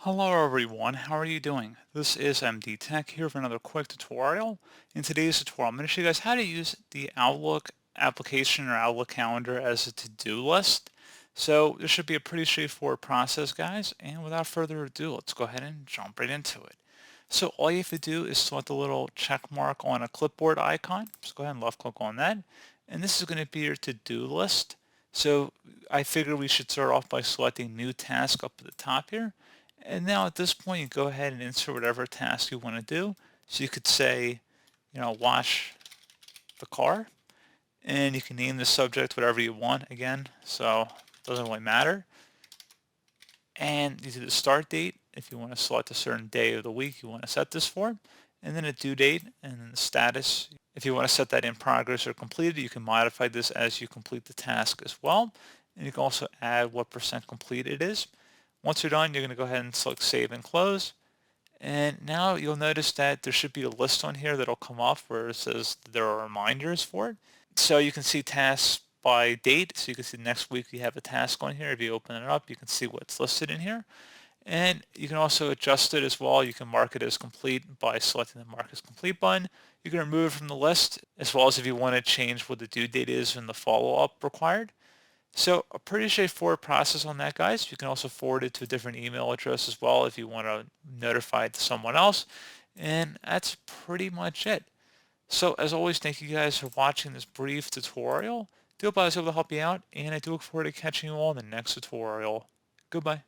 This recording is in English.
Hello everyone, how are you doing? This is MD Tech here for another quick tutorial. In today's tutorial, I'm going to show you guys how to use the Outlook application or Outlook calendar as a to-do list. So this should be a pretty straightforward process, guys, and without further ado, let's go ahead and jump right into it. So all you have to do is select the little check mark on a clipboard icon. Just go ahead and left click on that. And this is going to be your to-do list. So I figured we should start off by selecting new task up at the top here. And now at this point, you go ahead and insert whatever task you want to do. So you could say, wash the car, and you can name the subject whatever you want again. So it doesn't really matter. And you do the start date if you want to select a certain day of the week you want to set this for, and then a due date, and then the status. If you want to set that in progress or completed, you can modify this as you complete the task as well. And you can also add what percent complete it is. Once you're done, you're going to go ahead and select Save and Close. And now you'll notice that there should be a list on here that'll come up where it says there are reminders for it. So you can see tasks by date. So you can see next week you have a task on here. If you open it up, you can see what's listed in here. And you can also adjust it as well. You can mark it as complete by selecting the Mark as Complete button. You can remove it from the list, as well as if you want to change what the due date is and the follow-up required. So a pretty straightforward process on that, guys. You can also forward it to a different email address as well if you want to notify it to someone else. And that's pretty much it. So as always, thank you guys for watching this brief tutorial. I do hope I was able to help you out, and I do look forward to catching you all in the next tutorial. Goodbye.